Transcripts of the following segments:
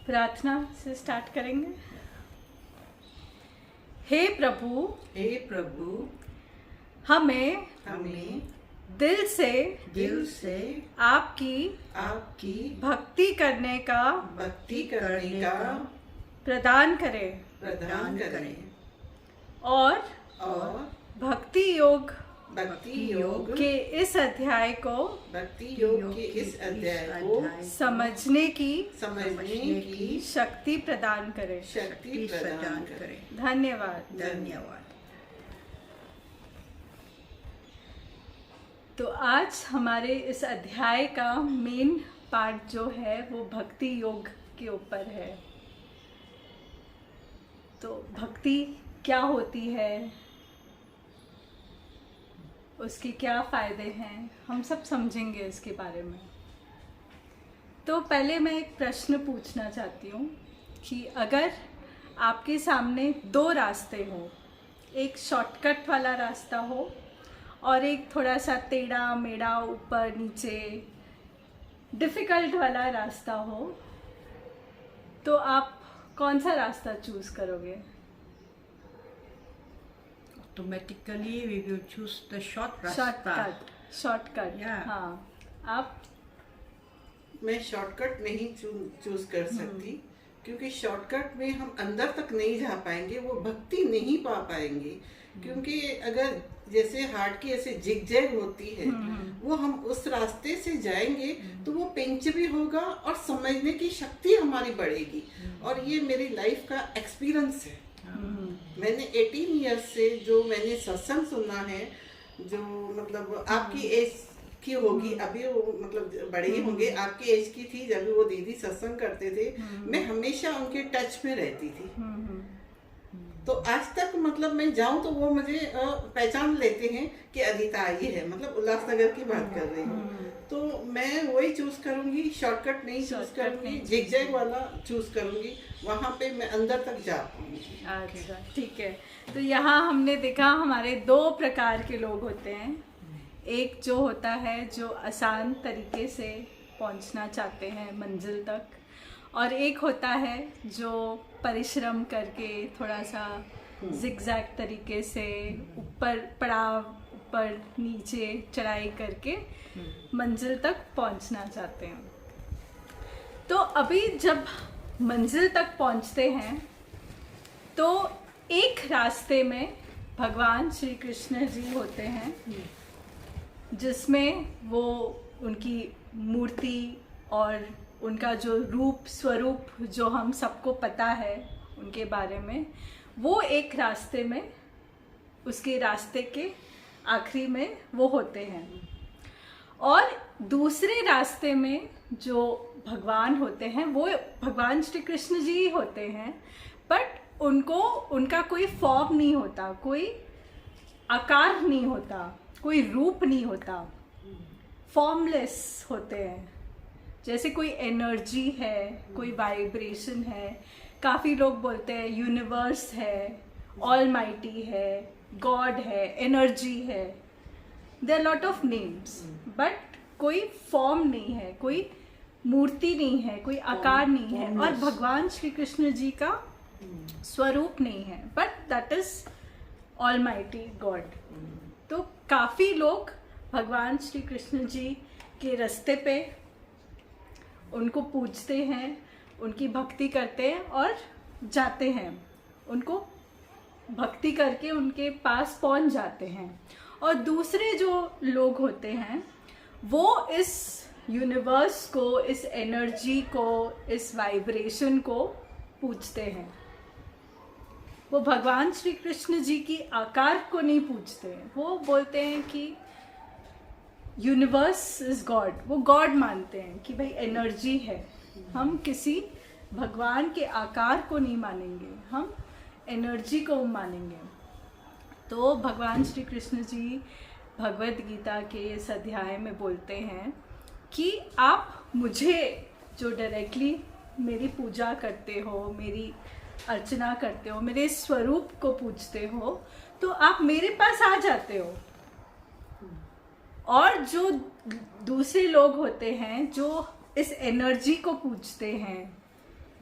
प्रार्थना से स्टार्ट करेंगे। हे प्रभु, हमें दिल से आपकी भक्ति करने का प्रदान करें और भक्ति योग के इस अध्याय को समझने की शक्ति प्रदान करें। धन्यवाद। तो आज हमारे इस अध्याय का मेन पार्ट जो है वो भक्ति योग के ऊपर है। तो भक्ति क्या होती है, उसके क्या फ़ायदे हैं, हम सब समझेंगे इसके बारे में। तो पहले मैं एक प्रश्न पूछना चाहती हूँ कि अगर आपके सामने दो रास्ते हो, एक शॉर्टकट वाला रास्ता हो और एक थोड़ा सा टेढ़ा मेढ़ा ऊपर नीचे डिफ़िकल्ट वाला रास्ता हो, तो आप कौन सा रास्ता चूज़ करोगे? Automatically we will choose the shortcut. Shortcut. हाँ, आप? मैं शॉर्टकट नहीं चूज कर सकती, क्योंकि शॉर्टकट में हम अंदर तक नहीं जा पाएंगे, वो भक्ति नहीं पा पाएंगे। क्योंकि अगर जैसे हार्ट की ऐसे जिगजैग होती है, वो हम उस रास्ते से जाएंगे तो वो पिंच भी होगा और समझने की शक्ति हमारी बढ़ेगी। और ये मेरी लाइफ का एक्सपीरियंस है। मैंने 18 ईयर्स से जो मैंने सत्संग सुना है, जो मतलब आपकी एज की होगी, अभी वो मतलब बड़े ही होंगे, आपकी एज की थी जब वो दीदी सत्संग करते थे, मैं हमेशा उनके टच में रहती थी। तो आज तक मतलब मैं जाऊं तो वो मुझे पहचान लेते हैं कि अदिता आई है, मतलब उल्लासनगर की बात कर रही हूँ। तो मैं वही चूज करूंगी, शॉर्टकट नहीं चूज करूंगी, जिगजैग वाला चूज करूंगी, वहां पे मैं अंदर तक जा पाऊंगी। अच्छा, ठीक है। तो यहाँ हमने देखा हमारे दो प्रकार के लोग होते हैं। एक जो होता है जो आसान तरीके से पहुँचना चाहते हैं मंजिल तक, और एक होता है जो परिश्रम करके थोड़ा सा जिगजैग तरीके से ऊपर ऊपर नीचे चढ़ाई करके मंजिल तक पहुंचना चाहते हैं। तो अभी जब मंजिल तक पहुंचते हैं तो एक रास्ते में भगवान श्री कृष्ण जी होते हैं, जिसमें वो उनकी मूर्ति और उनका जो रूप स्वरूप जो हम सबको पता है उनके बारे में, वो एक रास्ते में, उसके रास्ते के आखिरी में वो होते हैं। और दूसरे रास्ते में जो भगवान होते हैं वो भगवान श्री कृष्ण जी होते हैं, बट उनका कोई फॉर्म नहीं होता, कोई आकार नहीं होता, कोई रूप नहीं होता, फॉर्मलेस होते हैं। जैसे कोई एनर्जी है, कोई वाइब्रेशन है। काफ़ी लोग बोलते हैं यूनिवर्स है, ऑलमाइटी है, गॉड है, एनर्जी है, there are lot of names, but कोई फॉर्म नहीं है, कोई मूर्ति नहीं है, कोई आकार नहीं है। और भगवान श्री कृष्ण जी का स्वरूप नहीं है, but that is almighty God. तो काफ़ी लोग भगवान श्री कृष्ण जी के रास्ते पे उनको पूजते हैं, उनकी भक्ति करते हैं और जाते हैं, उनको भक्ति करके उनके पास पहुंच जाते हैं। और दूसरे जो लोग होते हैं वो इस यूनिवर्स को, इस एनर्जी को, इस वाइब्रेशन को पूजते हैं। वो भगवान श्री कृष्ण जी की आकार को नहीं पूजते हैं, वो बोलते हैं कि यूनिवर्स इज गॉड। वो गॉड मानते हैं कि भाई एनर्जी है, हम किसी भगवान के आकार को नहीं मानेंगे, हम एनर्जी को मानेंगे। तो भगवान श्री कृष्ण जी भगवद गीता के इस अध्याय में बोलते हैं कि आप मुझे जो डायरेक्टली मेरी पूजा करते हो, मेरी अर्चना करते हो, मेरे स्वरूप को पूजते हो, तो आप मेरे पास आ जाते हो। और जो दूसरे लोग होते हैं जो इस एनर्जी को पूजते हैं,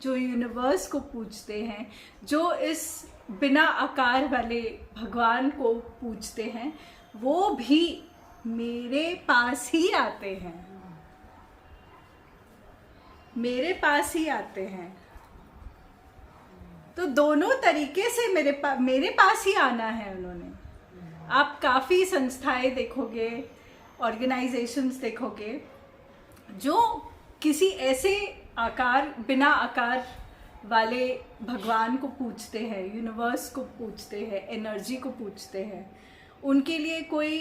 जो यूनिवर्स को पूजते हैं, जो इस बिना आकार वाले भगवान को पूजते हैं, वो भी मेरे पास ही आते हैं, मेरे पास ही आते हैं। तो दोनों तरीके से मेरे पास ही आना है उन्होंने। आप काफ़ी संस्थाएं देखोगे, ऑर्गेनाइजेशंस देखोगे, जो किसी ऐसे बिना आकार वाले भगवान को पूजते हैं, यूनिवर्स को पूजते हैं, एनर्जी को पूजते हैं। उनके लिए कोई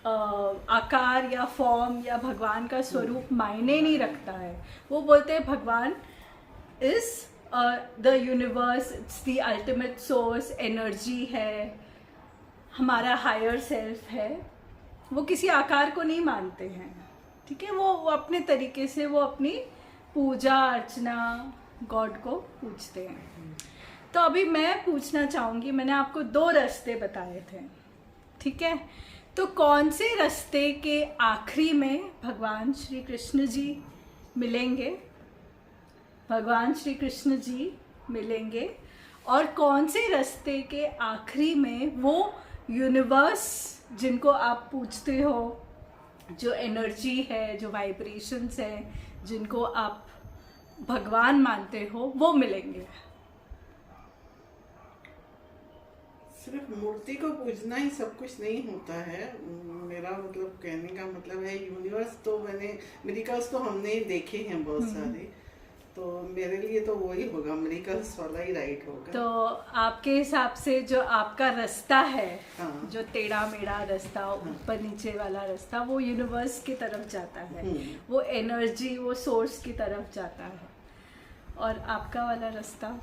आकार या फॉर्म या भगवान का स्वरूप मायने नहीं रखता है। वो बोलते हैं भगवान is the universe, it's the ultimate source, energy है, हमारा हायर सेल्फ है। वो किसी आकार को नहीं मानते हैं, ठीक है। वो अपने तरीके से वो अपनी पूजा अर्चना गॉड को पूजते हैं। तो अभी मैं पूछना चाहूँगी, मैंने आपको 2 रास्ते बताए थे, ठीक है। तो कौन से रास्ते के आखिरी में भगवान श्री कृष्ण जी मिलेंगे, भगवान श्री कृष्ण जी मिलेंगे, और कौन से रास्ते के आखिरी में वो यूनिवर्स जिनको आप पूजते हो, जो एनर्जी है, जो वाइब्रेशंस है, जिनको आप भगवान मानते हो, वो मिलेंगे। सिर्फ मूर्ति को पूजना ही सब कुछ नहीं होता है। मेरा मतलब कहने का मतलब है, यूनिवर्स तो मिरेकल्स तो हमने देखे हैं बहुत सारे, तो मेरे लिए तो वही होगा, मिरेकल्स वाला ही राइट होगा। तो आपके हिसाब से जो आपका रास्ता है, हाँ। जो टेढ़ा मेढ़ा रास्ता, ऊपर नीचे वाला रास्ता, वो यूनिवर्स की तरफ जाता है, वो एनर्जी, वो सोर्स की तरफ जाता है। और आपका वाला रास्ता?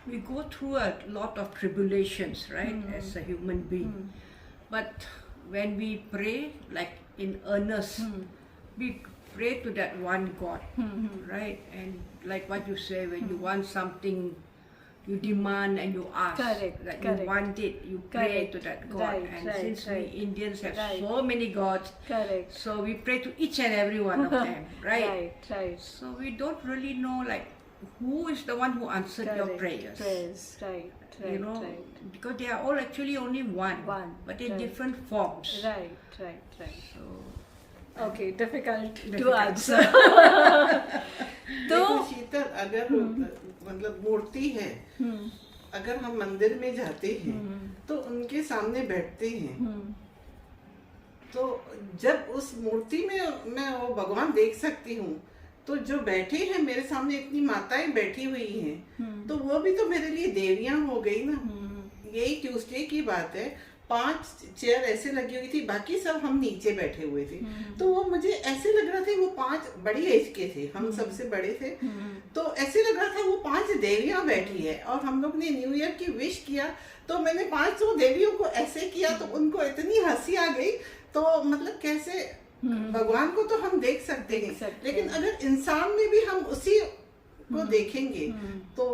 We go through a lot of tribulations, right, as a human being. But when we pray, like in earnest, we pray to that one God, right? And like what you say, when you want something, you demand and you ask. Correct, that correct. you want it, you pray Correct. to that God. Right, and right, since right. we Indians have Right. so many gods, Correct. so we pray to each and every one of them, right? Right, right. So we don't really know like who is the one who answered your prayers. Prayers, right, right, You know, right. because they are all actually only one, right. but in different forms. Right, right, right. So, Okay, difficult to Difficult. answer. तो देखो शीतल, अगर मतलब मूर्ति है, अगर हम मंदिर में जाते हैं तो उनके सामने बैठते हैं, तो जब उस मूर्ति में मैं वो भगवान देख सकती हूँ, तो जो बैठे हैं मेरे सामने, इतनी माताएं बैठी हुई हैं, तो वो भी तो मेरे लिए देवियां हो गई ना। यही ट्यूसडे की बात है, 5 चेयर ऐसे लगी हुई थी, बाकी सब हम नीचे बैठे हुए थे। तो वो मुझे ऐसे लग रहा था वो 5 बड़ी एज के थे, हम सबसे बड़े थे, तो ऐसे लग रहा था वो 5 देवियां बैठी है। और हम लोग ने न्यू ईयर की विश किया, तो मैंने 5 देवियों को ऐसे किया, तो उनको इतनी हंसी आ गई। तो मतलब कैसे भगवान को तो हम देख सकते हैं, लेकिन अगर इंसान में भी हम उसी को देखेंगे तो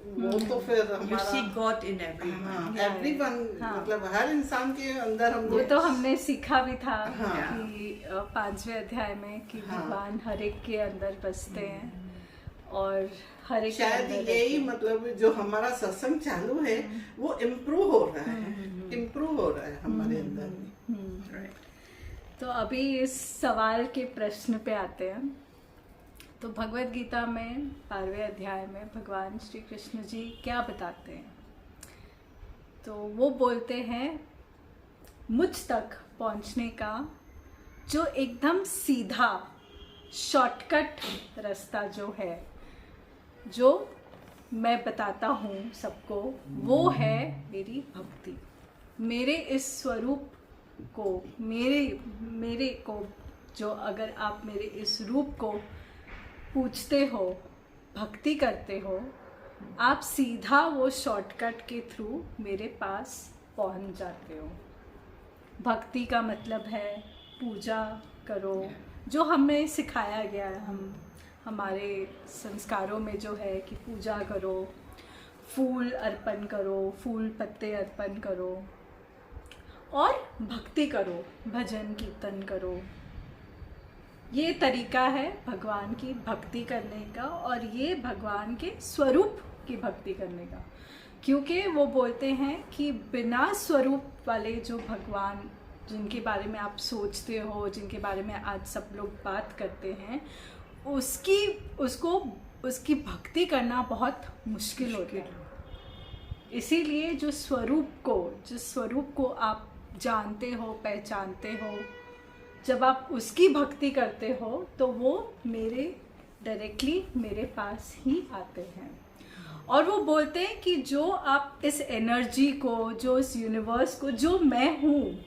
वो तो फिर you see God in everyone. हाँ, everyone, मतलब हर इंसान के अंदर हम वो तो हमने सीखा भी था हाँ। कि 5वें अध्याय में कि भगवान हर एक के अंदर बसते हैं और हर एक के शायद अंदर यही रहते हैं। मतलब जो हमारा सत्संग चालू है वो इम्प्रूव हो रहा है, इम्प्रूव हो रहा है हमारे अंदर में। Right. तो अभी इस सवाल के प्रश्न पे आते हैं। तो भगवत गीता में 12वें अध्याय में भगवान श्री कृष्ण जी क्या बताते हैं? तो वो बोलते हैं मुझ तक पहुंचने का जो एकदम सीधा शॉर्टकट रास्ता जो है, जो मैं बताता हूँ सबको, वो है मेरी भक्ति। मेरे इस स्वरूप को, मेरे को जो, अगर आप मेरे इस रूप को पूछते हो, भक्ति करते हो, आप सीधा वो शॉर्टकट के थ्रू मेरे पास पहुंच जाते हो। भक्ति का मतलब है पूजा करो, जो हमें सिखाया गया है, हमारे संस्कारों में जो है कि पूजा करो, फूल अर्पण करो, फूल पत्ते अर्पण करो और भक्ति करो, भजन कीर्तन करो। ये तरीका है भगवान की भक्ति करने का, और ये भगवान के स्वरूप की भक्ति करने का। क्योंकि वो बोलते हैं कि बिना स्वरूप वाले जो भगवान जिनके बारे में आप सोचते हो, जिनके बारे में आज सब लोग बात करते हैं, उसकी भक्ति करना बहुत मुश्किल होता है। इसीलिए जिस स्वरूप को आप जानते हो, पहचानते हो, जब आप उसकी भक्ति करते हो तो वो डायरेक्टली मेरे पास ही आते हैं। और वो बोलते हैं कि जो आप इस एनर्जी को, जो इस यूनिवर्स को, जो मैं हूँ,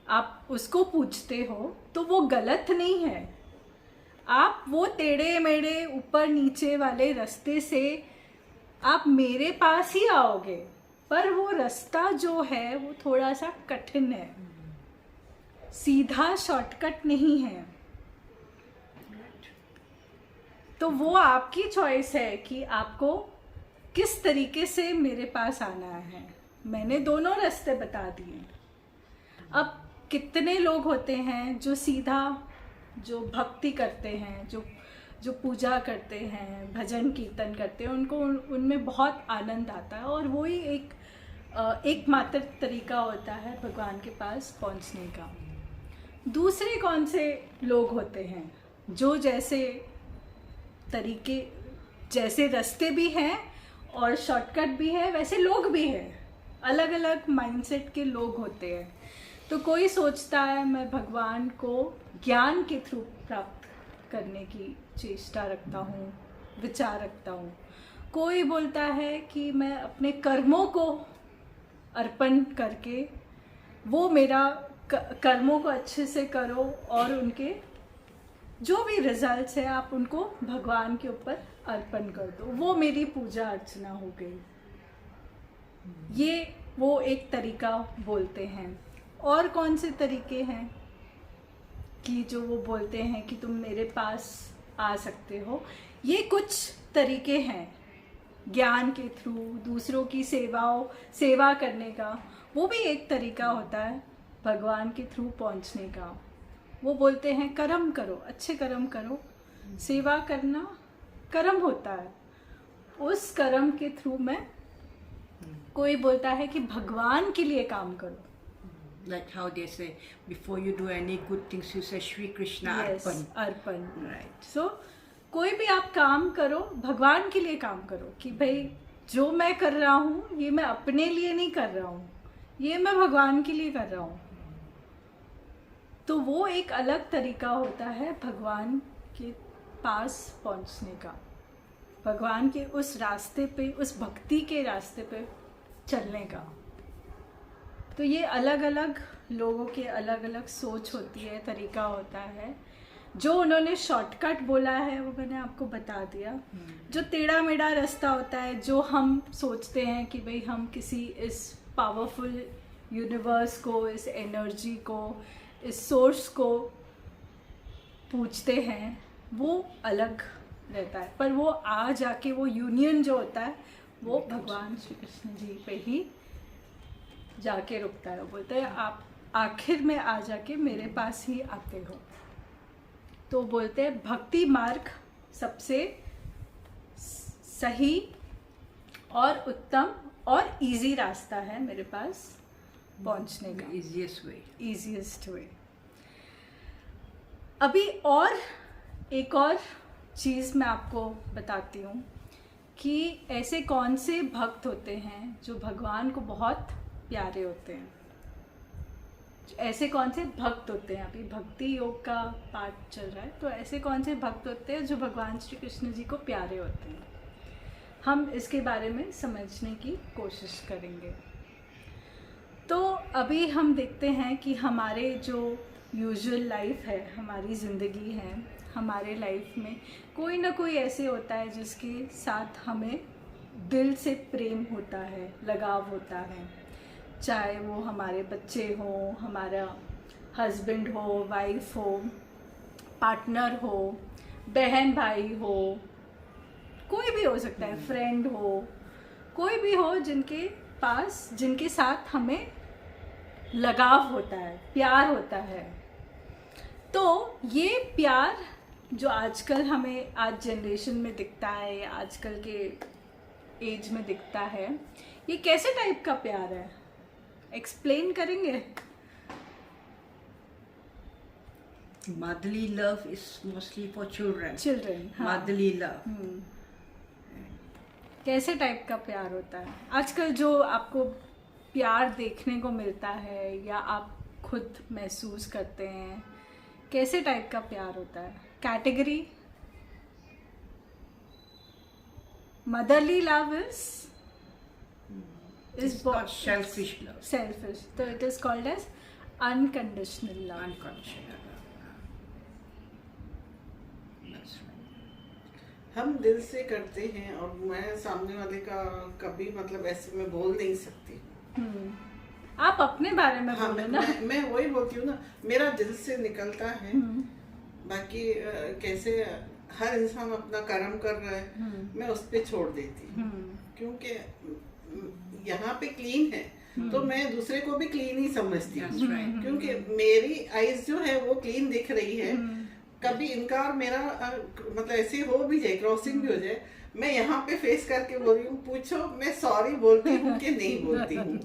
आप उसको पूछते हो तो वो गलत नहीं है। आप वो टेढ़े मेढ़े ऊपर नीचे वाले रास्ते से आप मेरे पास ही आओगे, पर वो रास्ता जो है वो थोड़ा सा कठिन है, सीधा शॉर्टकट नहीं है। तो वो आपकी चॉइस है कि आपको किस तरीके से मेरे पास आना है। मैंने दोनों रास्ते बता दिए। अब कितने लोग होते हैं जो सीधा जो भक्ति करते हैं, जो पूजा करते हैं, भजन कीर्तन करते हैं, उनको उनमें बहुत आनंद आता है, और वही एकमात्र तरीका होता है भगवान के पास पहुंचने का। दूसरे कौन से लोग होते हैं जो जैसे रास्ते भी हैं और शॉर्टकट भी है, वैसे लोग भी हैं। अलग अलग माइंडसेट के लोग होते हैं। तो कोई सोचता है मैं भगवान को ज्ञान के थ्रू प्राप्त करने की चेष्टा रखता हूँ, विचार रखता हूँ। कोई बोलता है कि मैं अपने कर्मों को अर्पण करके, वो मेरा कर्मों को अच्छे से करो और उनके जो भी रिजल्ट्स है आप उनको भगवान के ऊपर अर्पण कर दो, वो मेरी पूजा अर्चना हो गई। ये वो एक तरीका बोलते हैं। और कौन से तरीके हैं कि जो वो बोलते हैं कि तुम मेरे पास आ सकते हो। ये कुछ तरीके हैं ज्ञान के थ्रू दूसरों की सेवा करने का। वो भी एक तरीका होता है भगवान के थ्रू पहुंचने का। वो बोलते हैं कर्म करो, अच्छे कर्म करो। सेवा करना कर्म होता है, उस कर्म के थ्रू मैं, कोई बोलता है कि भगवान के लिए काम करो। Like how they say, before you do any good things, you say Shri Krishna Arpan. Arpan. Right. So, कोई भी आप काम करो, भगवान के लिए काम करो कि भाई जो मैं कर रहा हूँ ये मैं अपने लिए नहीं कर रहा हूँ, ये मैं भगवान के लिए कर रहा हूँ। तो वो एक अलग तरीका होता है भगवान के पास पहुँचने का, भगवान के उस रास्ते पे, उस भक्ति के रास्ते पे चलने का। तो ये अलग अलग लोगों के अलग अलग सोच होती है, तरीका होता है। जो उन्होंने शॉर्टकट बोला है वो मैंने आपको बता दिया। जो टेढ़ा मेढ़ा रास्ता होता है, जो हम सोचते हैं कि भाई हम किसी इस पावरफुल यूनिवर्स को, इस एनर्जी को, इस सोर्स को पूछते हैं, वो अलग रहता है। पर वो आ जाके वो यूनियन जो होता है वो भगवान श्री कृष्ण जी पे ही जाके रुकता है। वो बोलते हैं आप आखिर में आ जाके मेरे पास ही आते हो। तो बोलते हैं भक्ति मार्ग सबसे सही और उत्तम और इजी रास्ता है मेरे पास पहुंचने का। Easiest way. अभी और एक और चीज़ मैं आपको बताती हूँ कि ऐसे कौन से भक्त होते हैं जो भगवान को बहुत प्यारे होते हैं। ऐसे कौन से भक्त होते हैं, अभी भक्ति योग का पाठ चल रहा है, तो ऐसे कौन से भक्त होते हैं जो भगवान श्री कृष्ण जी को प्यारे होते हैं, हम इसके बारे में समझने की कोशिश करेंगे। तो अभी हम देखते हैं कि हमारे जो यूजुअल लाइफ है, हमारी ज़िंदगी है, हमारे लाइफ में कोई ना कोई ऐसे होता है जिसके साथ हमें दिल से प्रेम होता है, लगाव होता है। चाहे वो हमारे बच्चे हों, हमारा हस्बैंड हो, वाइफ हो, पार्टनर हो, बहन भाई हो, कोई भी हो सकता है, फ्रेंड हो, कोई भी हो जिनके साथ हमें लगाव होता है, प्यार होता है। तो ये प्यार जो आजकल हमें आज जनरेशन में दिखता है या आजकल के एज में दिखता है, ये कैसे टाइप का प्यार है, एक्सप्लेन करेंगे? Motherly love is mostly for children. Children, Motherly love. कैसे टाइप का प्यार होता है आजकल जो आपको प्यार देखने को मिलता है या आप खुद महसूस करते हैं? कैसे टाइप का प्यार होता है? Category? Motherly love It's not selfish love. selfish, so it is called as unconditional love. Unconditional love. That's right. हम दिल से करते हैं और मैं सामने वाले का कभी मतलब ऐसे मैं बोल नहीं सकती। आप अपने बारे में हाँ, बोलो ना। मैं वही बोलती हूँ ना, मेरा दिल से निकलता है। बाकी कैसे हर इंसान अपना कर्म कर रहा है, मैं उस पे छोड़ देती हूँ, क्योंकि यहाँ पे क्लीन है तो मैं दूसरे को भी क्लीन ही समझती हूँ। That's right. क्योंकि मेरी आईज जो है वो क्लीन दिख रही है, कभी इनका और मेरा मतलब ऐसे हो भी जाए, क्रॉसिंग भी हो जाए, मैं यहाँ पे फेस करके बोल रही हूँ, पूछो मैं सॉरी बोलती हूँ कि नहीं बोलती हूँ,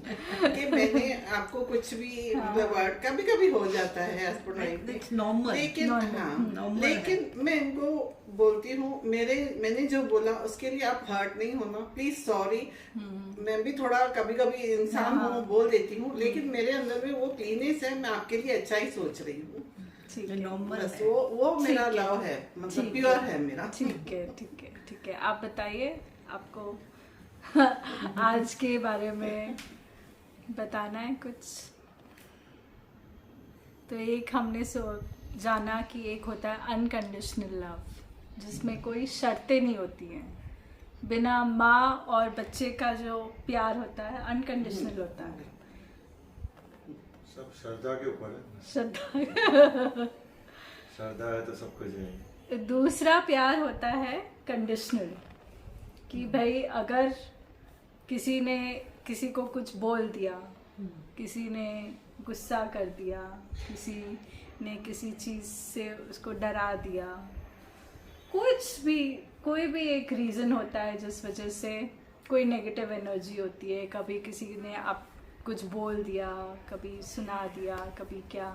कि मैंने आपको कुछ भी मतलब वर्ड कभी कभी हो जाता है as per life। It's normal. लेकिन हाँ, Normal लेकिन मैं इनको बोलती हूँ, मैंने जो बोला उसके लिए आप हर्ट नहीं होना, प्लीज सॉरी। मैं भी थोड़ा कभी कभी इंसान हूँ, बोल देती हूँ, लेकिन मेरे अंदर में वो क्लीनेस है, मैं आपके लिए अच्छा ही सोच रही हूँ। ठीक है, Normal बस है. वो मेरा लव है, मतलब ठीक प्योर है मेरा। ठीक है, ठीक है, ठीक है। आप बताइए, आपको आज के बारे में बताना है कुछ? तो एक हमने जाना कि एक होता है अनकंडीशनल लव, जिसमें कोई शर्तें नहीं होती हैं, बिना माँ और बच्चे का जो प्यार होता है अनकंडीशनल होता है। सब श्रद्धा के ऊपर है। श्रद्धा श्रद्धा है तो सब कुछ है। दूसरा प्यार होता है कंडीशनल, कि भाई अगर किसी ने किसी को कुछ बोल दिया, किसी ने गुस्सा कर दिया, किसी ने किसी चीज़ से उसको डरा दिया, कुछ भी कोई भी एक रीज़न होता है जिस वजह से कोई नेगेटिव एनर्जी होती है, कभी किसी ने आप कुछ बोल दिया, कभी सुना दिया, कभी क्या,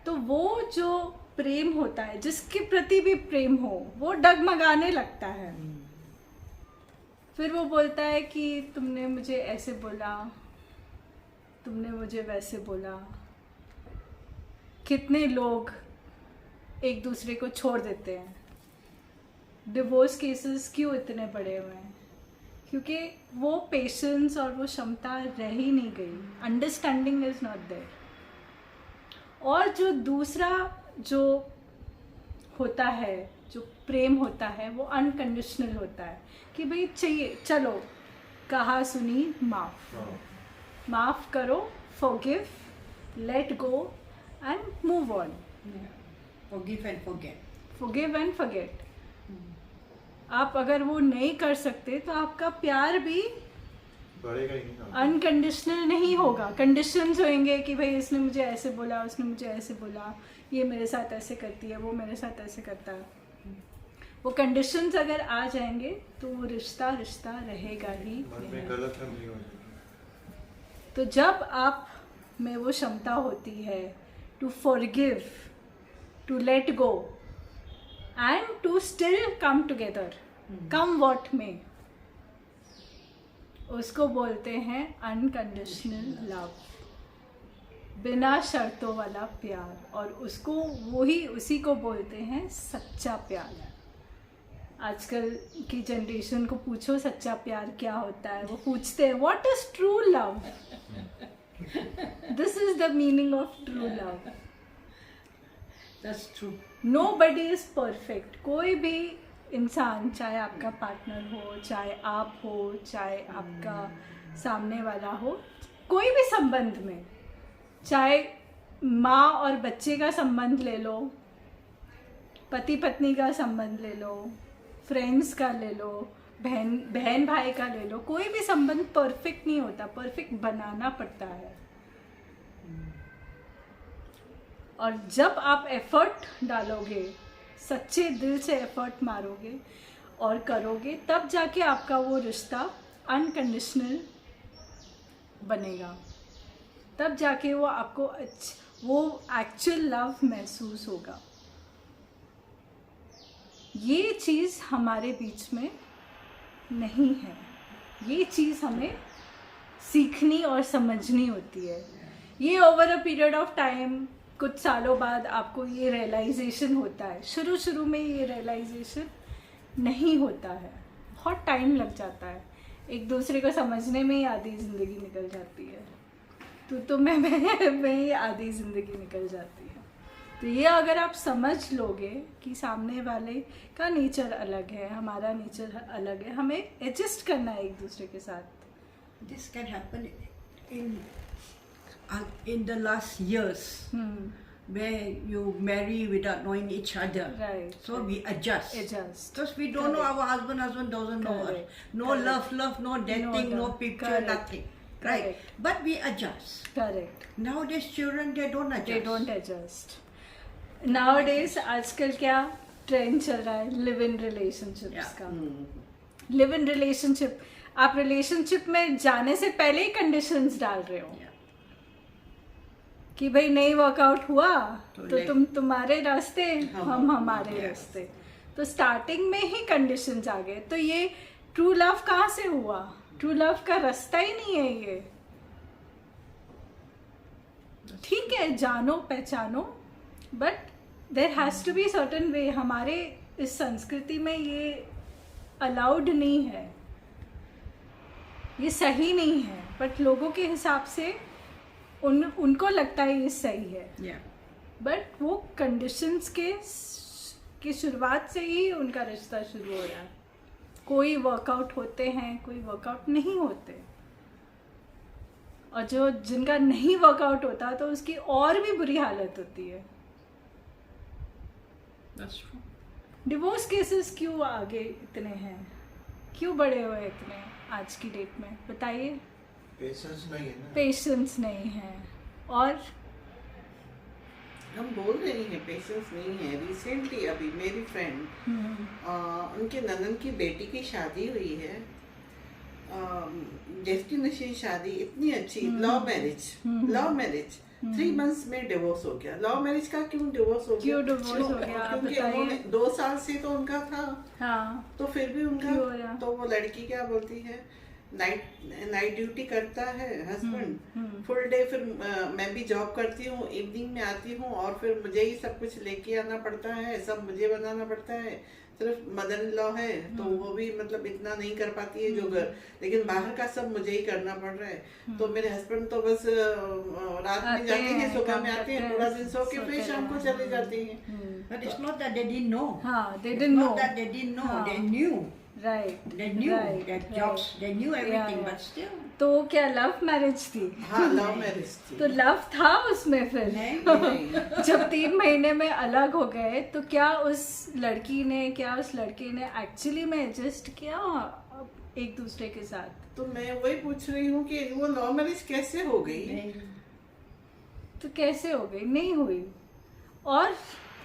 तो वो जो प्रेम होता है, जिसके प्रति भी प्रेम हो, वो डगमगाने लगता है। फिर वो बोलता है कि तुमने मुझे ऐसे बोला, तुमने मुझे वैसे बोला। कितने लोग एक दूसरे को छोड़ देते हैं। डिवोर्स केसेस क्यों इतने बड़े हुए हैं? क्योंकि वो पेशेंस और वो क्षमता रह ही नहीं गई, अंडरस्टैंडिंग इज नॉट देयर। और जो दूसरा जो होता है, जो प्रेम होता है, वो अनकंडीशनल होता है कि भाई चाहिए, चलो कहा सुनी, माफ करो, forgive, late go and move on. Forgive and forget. Forgive and forget. आप अगर वो नहीं कर सकते तो आपका प्यार भी बढ़ेगा ही नहीं। अनकंडीशनल नहीं होगा। कंडीशंस होंगे कि भाई इसने मुझे ऐसे बोला, उसने मुझे ऐसे बोला, ये मेरे साथ ऐसे करती है, वो मेरे साथ ऐसे करता है। वो कंडीशंस अगर आ जाएंगे तो वो रिश्ता रहेगा ही मन में नहीं। गलतफहमी हो जाएगी। तो जब आप में वो क्षमता होती है to forgive, to let go and to still come together, come what में, उसको बोलते हैं अनकंडीशनल लव, बिना शर्तों वाला प्यार। और उसको उसी को बोलते हैं सच्चा प्यार। आजकल की जनरेशन को पूछो सच्चा प्यार क्या होता है, वो पूछते हैं what is true love. This is the meaning of true love. That's true. Nobody is perfect. कोई भी इंसान, चाहे आपका पार्टनर हो, चाहे आप हो, चाहे आपका सामने वाला हो, कोई भी संबंध में, चाहे माँ और बच्चे का संबंध ले लो, पति पत्नी का संबंध ले लो, फ्रेंड्स का ले लो, बहन भाई का ले लो, कोई भी संबंध परफेक्ट नहीं होता, परफेक्ट बनाना पड़ता है। और जब आप एफर्ट डालोगे, सच्चे दिल से एफर्ट मारोगे और करोगे, तब जाके आपका वो रिश्ता अनकंडीशनल बनेगा, तब जाके वो आपको वो एक्चुअल लव महसूस होगा। ये चीज़ हमारे बीच में नहीं है, ये चीज़ हमें सीखनी और समझनी होती है। ये over a period of time, कुछ सालों बाद आपको ये रियलाइजेशन होता है। शुरू शुरू में ये रियलाइजेशन नहीं होता है, बहुत टाइम लग जाता है, एक दूसरे को समझने में ही आधी ज़िंदगी निकल जाती है। तो मैं ही आधी ज़िंदगी निकल जाती है। तो ये अगर आप समझ लोगे कि सामने वाले का नेचर अलग है, हमारा नेचर अलग है, हमें एडजस्ट करना है एक दूसरे के साथ। This can happen in the last years, where you marry without knowing each other. Right. So we adjust. Because we don't know Correct. our husband doesn't know us. Correct. No Correct. love, no dating, no picture, Correct. nothing. Right. Correct. But we adjust. Correct, Nowadays children, they don't adjust. They don't adjust. Nowadays आजकल क्या trend चल रहा है, live in relationships Yeah. का। Live in relationship, आप relationship में जाने से पहले ही कंडीशंस डाल रहे हो Yeah. कि भाई नहीं वर्कआउट हुआ तो तो ले- तुम तुम्हारे रास्ते, हम हमारे Yes. रास्ते। तो स्टार्टिंग में ही कंडीशंस आ गए। तो ये ट्रू लव कहाँ से हुआ? ट्रू लव का रास्ता ही नहीं है ये। ठीक है, जानो पहचानो, but there has to be certain way. हमारे इस संस्कृति में ये अलाउड नहीं है, ये सही नहीं है, बट लोगों के हिसाब से उनको लगता है ये सही है। Yeah. बट वो कंडीशंस की शुरुआत से ही उनका रिश्ता शुरू हो रहा है। कोई वर्कआउट होते हैं, कोई वर्कआउट नहीं होते, और जो जिनका नहीं वर्कआउट होता तो उसकी और भी बुरी हालत होती है। That's true. डिवोर्स केसेस क्यों आगे इतने हैं, क्यों बढ़े हुए इतने आज की डेट में, बताइए। पेशेंस नहीं है ना। पेशेंस नहीं है, और हम बोल रहे हैं पेशेंस नहीं है। रिसेंटली अभी मेरी फ्रेंड, उनके ननद की बेटी की शादी हुई है, डेस्टिनेशन शादी, इतनी अच्छी, लव मैरिज 3 months में डिवोर्स हो गया। लव मैरिज का क्यों डिवोर्स हो गया? क्यों divorce हो गया, आप क्योंकि बताइए। उन्होंने 2 साल से तो उनका था, हाँ, तो फिर भी क्यों हो रहा? उनका, तो वो लड़की क्या बोलती है, नाइट ड्यूटी करता है हस्बैंड, फुल डे, फिर मैं भी जॉब करती हूँ, इवनिंग में आती हूँ, और फिर मुझे ही सब कुछ लेके आना पड़ता है, सब मुझे बनाना पड़ता है। सिर्फ मदर इन लॉ है तो वो भी मतलब इतना नहीं कर पाती है जो घर, लेकिन बाहर का सब मुझे ही करना पड़ रहा है। तो मेरे हस्बैंड तो बस रात में जाते हैं, सुबह में आते हैं, पूरा दिन सो के फिर शाम को चले जाते हैं। But it's not that they didn't know. हाँ, they It's didn't know. not that they didn't know. हाँ. They knew. Right, They knew that jobs. They knew everything, yeah. but still. तो क्या लव मैरिज थी? हाँ, love marriage थी। तो love था उसमें फिर? नहीं। जब 3 महीने में अलग हो गए तो क्या उस लड़की ने, क्या उस लड़के ने एक्चुअली में एडजस्ट किया एक दूसरे के साथ? तो मैं वही पूछ रही हूँ कि वो लव मैरिज कैसे हो गई? तो कैसे हो गई? नहीं हुई। और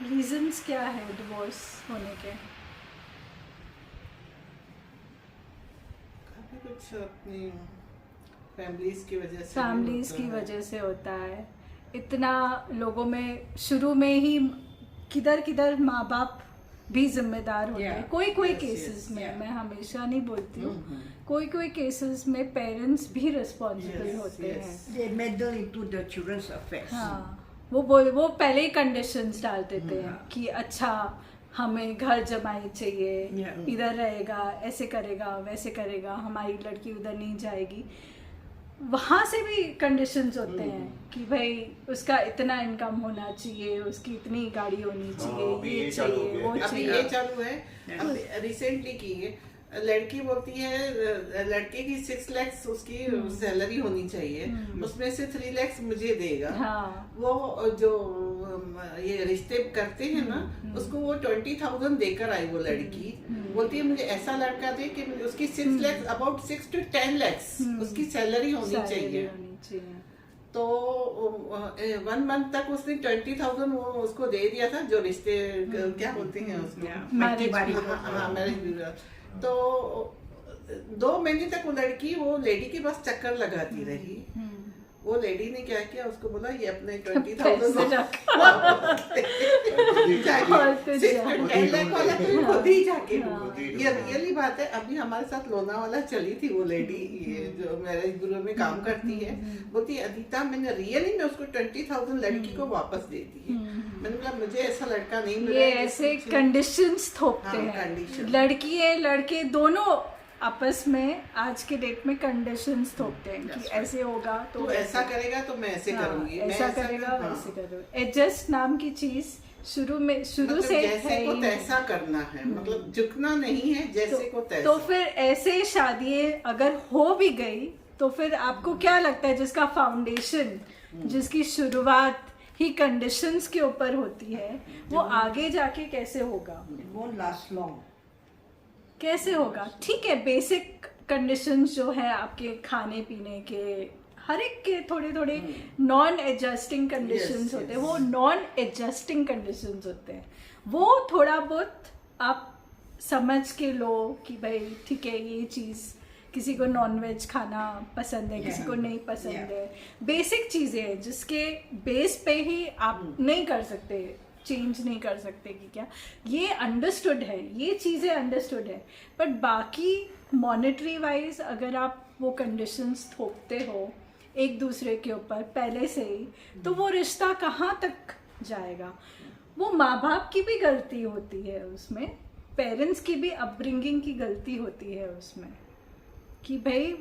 रीजंस क्या है डिवोर्स होने के? काफी कुछ अपनी फैमिलीज की वजह से, फैमिलीज की वजह से होता है। इतना लोगों में शुरू में ही किधर किधर माँ बाप भी जिम्मेदार होते हैं। Yeah. कोई कोई Yes, केसेस yes, में, yeah. मैं हमेशा नहीं बोलती हूँ, कोई कोई केसेस में पेरेंट्स भी रिस्पॉन्सिबल Yes, होते yes. हैं। They meddle into the children's affairs. हाँ, वो पहले ही कंडीशंस डाल देते हैं कि अच्छा हमें घर जमाई चाहिए, Yeah. इधर रहेगा, ऐसे करेगा, वैसे करेगा, हमारी लड़की उधर नहीं जाएगी। वहाँ से भी कंडीशंस होते हैं कि भाई उसका इतना इनकम होना चाहिए, उसकी इतनी गाड़ी होनी चाहिए, अभी ये ये चालू हो चाहिए, गया। वो अभी चाहिए। ये चालू है, अभी रिसेंटली की है। लड़की बोलती है लड़के की 6 lakhs उसकी सैलरी होनी चाहिए, उसमें से 3 lakhs मुझे देगा। हाँ, वो जो ये रिश्ते करते हैं ना, उसको वो 20,000 देकर आई वो लड़की। बोलती है मुझे ऐसा लड़का दे कि उसकी 6 lakhs, अबाउट 6 to 10 lakhs उसकी सैलरी होनी salary चाहिए। होनी चाहिए। तो 1 मंथ तक उसने 20,000 वो उसको दे दिया था, जो रिश्ते क्या बोलते हैं उसको, मैरिज हाँ मैरिज ब्यूरो। तो 2 महीने तक वो लड़की वो लेडी के पास चक्कर लगाती रही। वो लेडी ने क्या किया, उसको बोला ये अपने 20,000 खुद ही जाके ये रियली बात है। अभी हमारे साथ लोनावाला चली थी वो लेडी, ये जो मैरिज ब्यूरो में काम करती है, बोलती अदिता मैंने रियली में उसको 20,000 लड़की को वापस दे दी है। मैंने बोला मुझे ऐसा लड़का नहीं मिला। ये ऐसे कंडीशंस थोपते हैं, conditions। लड़की है लड़के दोनों आपस में आज के डेट में कंडीशंस थोपते हैं कि ऐसे होगा तो ऐसा करेगा तो मैं ऐसे करूंगी, ऐसा करेगा वैसे करूंगी। एडजस्ट नाम की चीज शुरू मतलब से जैसे है को ही तैसा करना है, मतलब झुकना नहीं है, जैसे को तैसा। तो फिर ऐसे शादी अगर हो भी गई तो फिर आपको क्या लगता है जिसका फाउंडेशन, जिसकी शुरुआत ही कंडीशंस के ऊपर होती है, वो आगे जाके कैसे होगा? won't last long. कैसे होगा? ठीक है, बेसिक कंडीशंस जो है आपके खाने पीने के, हर एक के थोड़े थोड़े नॉन एडजस्टिंग कंडीशंस होते हैं, वो नॉन एडजस्टिंग कंडीशंस होते हैं। वो थोड़ा बहुत आप समझ के लो कि भाई ठीक है ये चीज़ किसी को नॉनवेज खाना पसंद है, किसी को नहीं पसंद है, बेसिक चीज़ें हैं जिसके बेस पे ही आप नहीं कर सकते, चेंज नहीं कर सकते कि क्या ये अंडरस्टूड है, ये चीज़ें अंडरस्टूड है। बट बाकी मॉनेटरी वाइज अगर आप वो कंडीशंस थोपते हो एक दूसरे के ऊपर पहले से ही, तो वो रिश्ता कहाँ तक जाएगा? वो माँ बाप की भी गलती होती है उसमें, पेरेंट्स की भी अपब्रिंगिंग की गलती होती है उसमें, कि भाई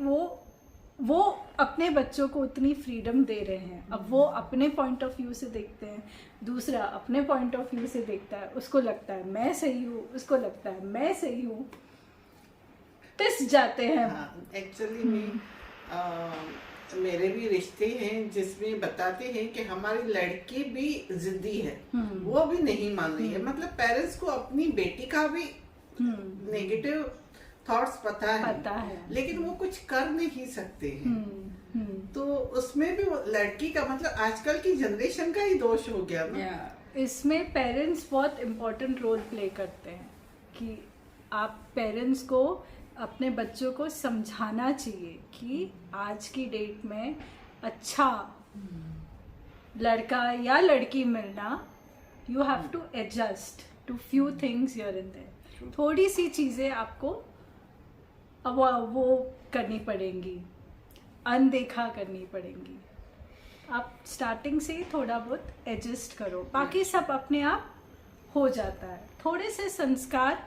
वो अपने बच्चों को उतनी फ्रीडम दे रहे हैं। अब वो अपने पॉइंट ऑफ व्यू से देखते हैं, दूसरा अपने पॉइंट ऑफ व्यू से देखता है, उसको लगता है मैं सही हूँ, उसको लगता है मैं सही हूँ, पिस जाते हैं। एक्चुअली में मेरे भी रिश्ते हैं जिसमें बताते हैं कि हमारी लड़की भी जिद्दी है, वो भी नहीं मान रही है। मतलब पेरेंट्स को अपनी बेटी का भी नेगेटिव थॉट्स पता है, लेकिन वो कुछ कर नहीं सकते हैं। तो उसमें भी लड़की का मतलब आजकल की जनरेशन का ही दोष हो गया ना। इसमें पेरेंट्स बहुत इम्पोर्टेंट रोल प्ले करते हैं कि आप पेरेंट्स को अपने बच्चों को समझाना चाहिए कि आज की डेट में अच्छा लड़का या लड़की मिलना, you have to adjust to few things here and there. थोड़ी सी चीज़ें आपको अब वो करनी पड़ेंगी, अनदेखा करनी पड़ेंगी। आप स्टार्टिंग से ही थोड़ा बहुत एडजस्ट करो, बाकी सब अपने आप हो जाता है। थोड़े से संस्कार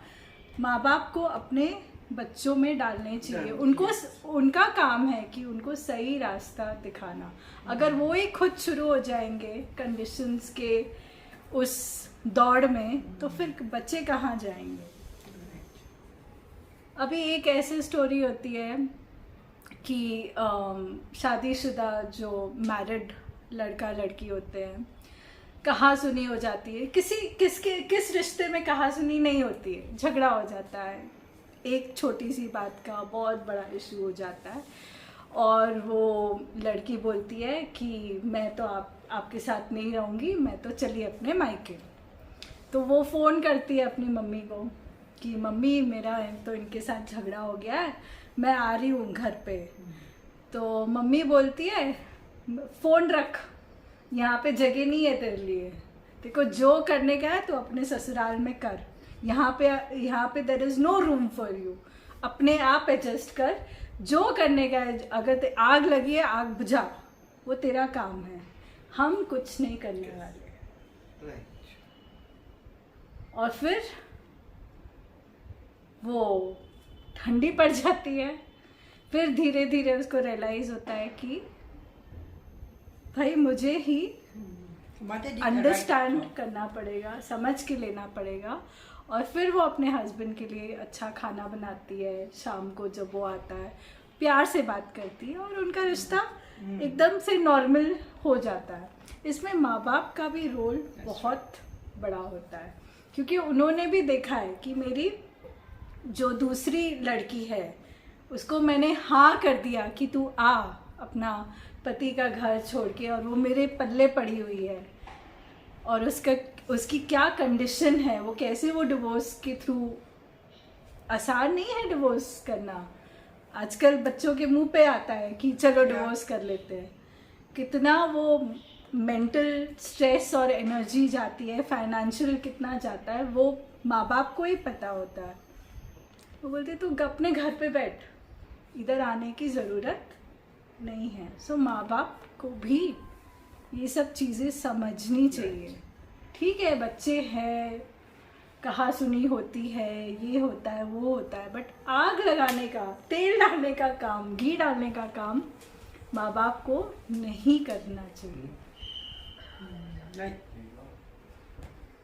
माँ बाप को अपने बच्चों में डालने चाहिए। उनको उनका काम है कि उनको सही रास्ता दिखाना। अगर वो ही खुद शुरू हो जाएंगे कंडीशंस के उस दौड़ में, तो फिर बच्चे कहाँ जाएंगे? अभी एक ऐसी स्टोरी होती है कि शादीशुदा जो मैरिड लड़का लड़की होते हैं, कहा सुनी हो जाती है। किस रिश्ते में कहा सुनी नहीं होती है, झगड़ा हो जाता है, एक छोटी सी बात का बहुत बड़ा इशू हो जाता है, और वो लड़की बोलती है कि मैं तो आपके साथ नहीं रहूँगी, मैं तो चली अपने मायके। तो वो फ़ोन करती है अपनी मम्मी को कि मम्मी मेरा तो इनके साथ झगड़ा हो गया है, मैं आ रही हूँ घर पे। तो मम्मी बोलती है फ़ोन रख, यहाँ पे जगह नहीं है तेरे लिए, देखो जो करने का है तो अपने ससुराल में कर, यहाँ पे there is no room for you, अपने आप एडजस्ट कर, जो करने का है। अगर आग लगी है आग बुझा, वो तेरा काम है, हम कुछ नहीं करने वाले। और फिर वो ठंडी पड़ जाती है। फिर धीरे धीरे उसको रियलाइज होता है कि भाई मुझे ही अंडरस्टैंड करना पड़ेगा, समझ के लेना पड़ेगा। और फिर वो अपने हस्बैंड के लिए अच्छा खाना बनाती है, शाम को जब वो आता है प्यार से बात करती है, और उनका रिश्ता एकदम से नॉर्मल हो जाता है। इसमें माँ बाप का भी रोल बहुत बड़ा होता है, क्योंकि उन्होंने भी देखा है कि मेरी जो दूसरी लड़की है उसको मैंने हाँ कर दिया कि तू आ, अपना पति का घर छोड़ के, और वो मेरे पल्ले पड़ी हुई है, और उसकी क्या कंडीशन है, वो कैसे वो डिवोर्स के थ्रू, आसान नहीं है डिवोर्स करना। आजकल बच्चों के मुंह पे आता है कि चलो डिवोर्स कर लेते हैं। कितना वो मेंटल स्ट्रेस और एनर्जी जाती है, फाइनेंशियल कितना जाता है, वो माँ बाप को ही पता होता है। वो बोलते तू अपने घर पे बैठ, इधर आने की ज़रूरत नहीं है। सो माँ बाप को भी ये सब चीज़ें समझनी चाहिए। ठीक है, बच्चे हैं, कहा सुनी होती है, ये होता है वो होता है, बट आग लगाने का, तेल डालने का काम, घी डालने का काम माँ बाप को नहीं करना चाहिए।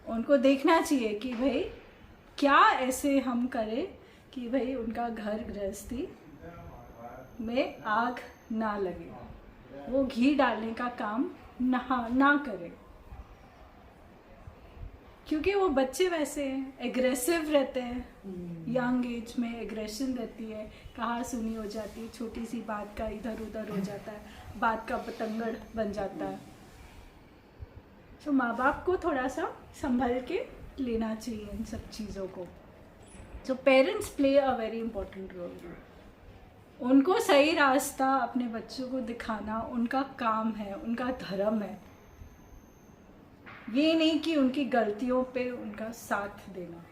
उनको देखना चाहिए कि भाई क्या ऐसे हम करें कि भाई उनका घर गृहस्थी में आग ना लगे, वो घी डालने का काम ना करें। क्योंकि वो बच्चे वैसे हैं, एग्रेसिव रहते हैं, यंग एज में एग्रेशन रहती है, कहा सुनी हो जाती है, छोटी सी बात का इधर उधर हो जाता है, बात का पतंगड़ बन जाता है। तो माँ बाप को थोड़ा सा संभल के लेना चाहिए इन सब चीज़ों को। तो parents play a very important role. उनको सही रास्ता अपने बच्चों को दिखाना उनका काम है, उनका धर्म है। ये नहीं कि उनकी गलतियों पे उनका साथ देना।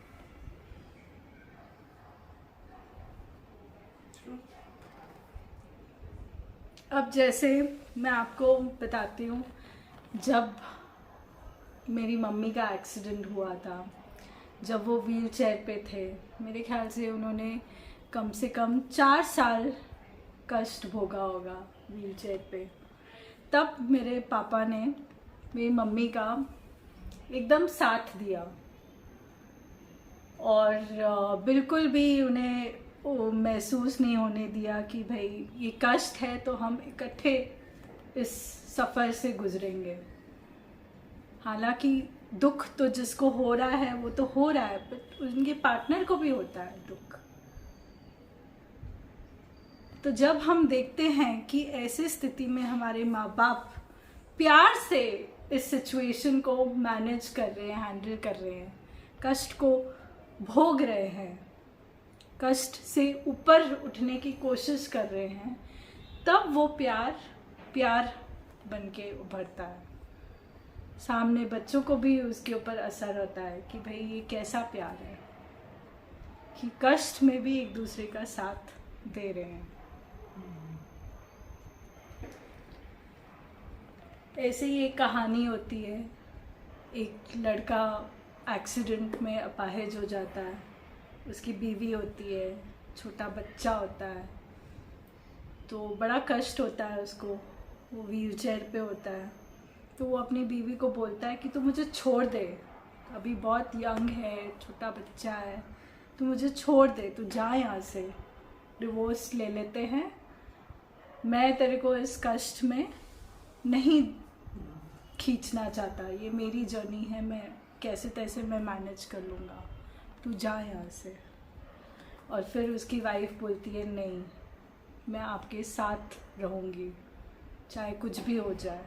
अब जैसे मैं आपको बताती हूँ, जब मेरी मम्मी का एक्सीडेंट हुआ था, जब वो व्हील चेयर पे थे, मेरे ख्याल से उन्होंने कम से कम 4 साल कष्ट भोगा होगा व्हील चेयर पे। तब मेरे पापा ने मेरी मम्मी का एकदम साथ दिया, और बिल्कुल भी उन्हें महसूस नहीं होने दिया कि भाई ये कष्ट है तो हम इकट्ठे इस सफ़र से गुजरेंगे। हालांकि दुख तो जिसको हो रहा है वो तो हो रहा है, पर उनके पार्टनर को भी होता है दुख। तो जब हम देखते हैं कि ऐसी स्थिति में हमारे माँ बाप प्यार से इस सिचुएशन को मैनेज कर रहे हैं, हैंडल कर रहे हैं, कष्ट को भोग रहे हैं, कष्ट से ऊपर उठने की कोशिश कर रहे हैं, तब वो प्यार बन के उभरता है। सामने बच्चों को भी उसके ऊपर असर होता है कि भाई ये कैसा प्यार है कि कष्ट में भी एक दूसरे का साथ दे रहे हैं। ऐसे ही एक कहानी होती है, एक लड़का एक्सीडेंट में अपाहिज हो जाता है, उसकी बीवी होती है, छोटा बच्चा होता है, तो बड़ा कष्ट होता है उसको, वो व्हील चेयर पे होता है। तो वो अपनी बीवी को बोलता है कि तू मुझे छोड़ दे, अभी बहुत यंग है, छोटा बच्चा है, तू मुझे छोड़ दे, तू जा यहाँ से, डिवोर्स ले लेते हैं, मैं तेरे को इस कष्ट में नहीं खींचना चाहता, ये मेरी जर्नी है, मैं कैसे तैसे मैं मैनेज कर लूँगा, तू जा यहाँ से। और फिर उसकी वाइफ बोलती है नहीं, मैं आपके साथ रहूँगी, चाहे कुछ भी हो जाए,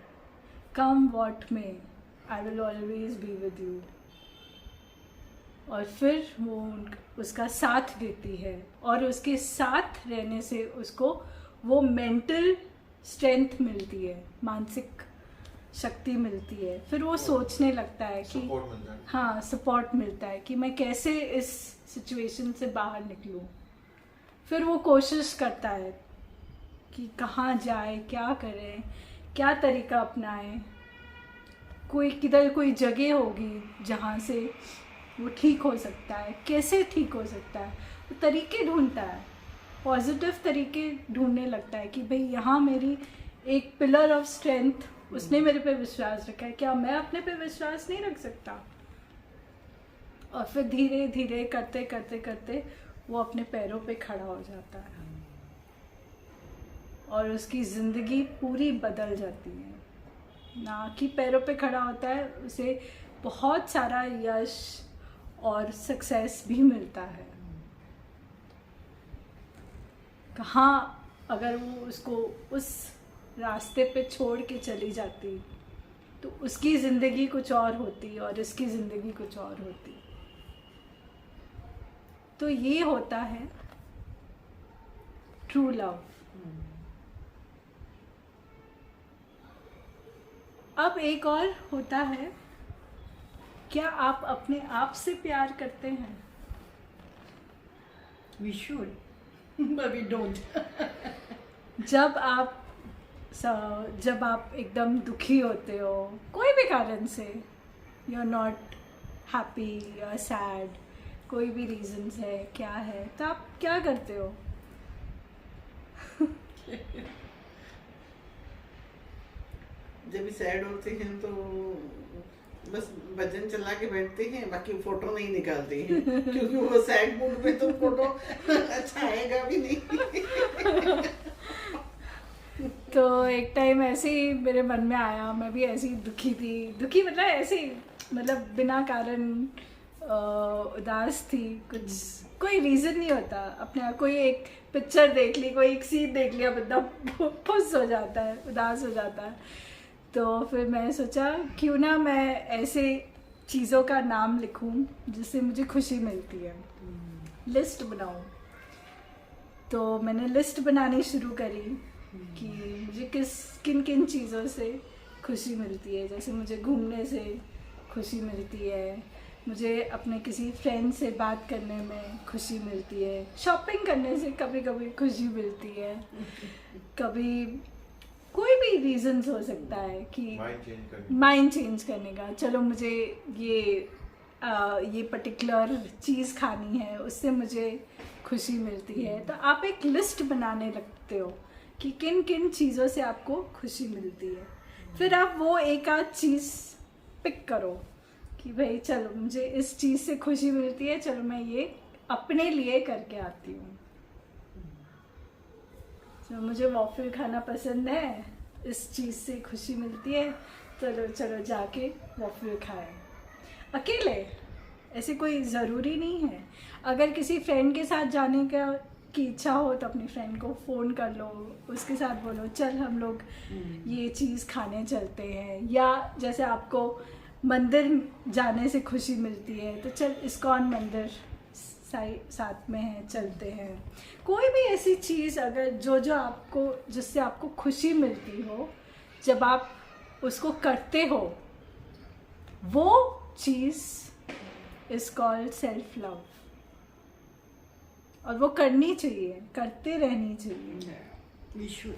कम वॉट में, I will always be with you. और फिर वो उसका साथ देती है, और उसके साथ रहने से उसको वो मेंटल स्ट्रेंथ मिलती है, मानसिक शक्ति मिलती है। फिर वो सोचने लगता है कि हाँ, सपोर्ट मिलता है कि मैं कैसे इस सिचुएशन से बाहर निकलूं। फिर वो कोशिश करता है कि कहाँ जाए, क्या करे, क्या तरीका अपनाए, किधर कोई जगह होगी जहाँ से वो ठीक हो सकता है, कैसे ठीक हो सकता है, वो तरीके ढूंढता है, पॉजिटिव तरीके ढूंढने लगता है कि भाई यहाँ मेरी एक पिलर ऑफ स्ट्रेंथ, उसने मेरे पे विश्वास रखा है, क्या मैं अपने पे विश्वास नहीं रख सकता। और फिर धीरे धीरे करते करते करते वो अपने पैरों पे खड़ा हो जाता है, और उसकी ज़िंदगी पूरी बदल जाती है। ना कि पैरों पे खड़ा होता है, उसे बहुत सारा यश और सक्सेस भी मिलता है। कहाँ अगर वो उसको उस रास्ते पे छोड़ के चली जाती तो उसकी ज़िंदगी कुछ और होती और इसकी ज़िंदगी कुछ और होती। तो ये होता है ट्रू लव। अब एक और होता है, क्या आप अपने आप से प्यार करते हैं? We should, but we don't. जब आप एकदम दुखी होते हो कोई भी कारण से, you are not happy, you are sad, कोई भी रीजंस है, क्या है, तो आप क्या करते हो? जब भी सैड होते हैं तो बस भजन चला के बैठते हैं, बाकी फोटो नहीं निकालते हैं क्योंकि वो सैड मूड में तो फोटो अच्छा आएगा भी नहीं। तो एक टाइम ऐसे ही मेरे मन में आया, मैं भी ऐसी दुखी थी, दुखी मतलब ऐसे ही, मतलब बिना कारण उदास थी, कुछ कोई रीज़न नहीं होता अपने। कोई एक पिक्चर देख ली, कोई एक सीन देख लिया, बंदा खुश हो जाता है, उदास हो जाता है। तो फिर मैंने सोचा क्यों ना मैं ऐसे चीज़ों का नाम लिखूं जिससे मुझे खुशी मिलती है, लिस्ट बनाऊं। तो मैंने लिस्ट बनानी शुरू करी कि मुझे किन किन चीज़ों से खुशी मिलती है। जैसे मुझे घूमने से खुशी मिलती है, मुझे अपने किसी फ्रेंड से बात करने में खुशी मिलती है, शॉपिंग करने से कभी कभी खुशी मिलती है, कभी कोई भी रीजंस हो सकता है कि माइंड चेंज करने का, चलो मुझे ये पर्टिकुलर चीज़ खानी है, उससे मुझे खुशी मिलती है। तो आप एक लिस्ट बनाने लगते हो कि किन किन चीज़ों से आपको खुशी मिलती है। फिर आप वो एक आध चीज़ पिक करो कि भाई चलो मुझे इस चीज़ से खुशी मिलती है, चलो मैं ये अपने लिए करके आती हूँ। तो मुझे वॉफल खाना पसंद है, इस चीज़ से खुशी मिलती है, चलो जाके वॉफल खाएं। अकेले ऐसे कोई ज़रूरी नहीं है। अगर किसी फ्रेंड के साथ जाने की इच्छा हो तो अपनी फ्रेंड को फ़ोन कर लो, उसके साथ बोलो चल हम लोग ये चीज़ खाने चलते हैं। या जैसे आपको मंदिर जाने से खुशी मिलती है तो चल इस्कॉन मंदिर साथ में है, चलते हैं। कोई भी ऐसी चीज़ अगर जो आपको, जिससे आपको खुशी मिलती हो, जब आप उसको करते हो, वो चीज़ इज कॉल्ड सेल्फ लव। और वो करनी चाहिए, करते रहनी चाहिए।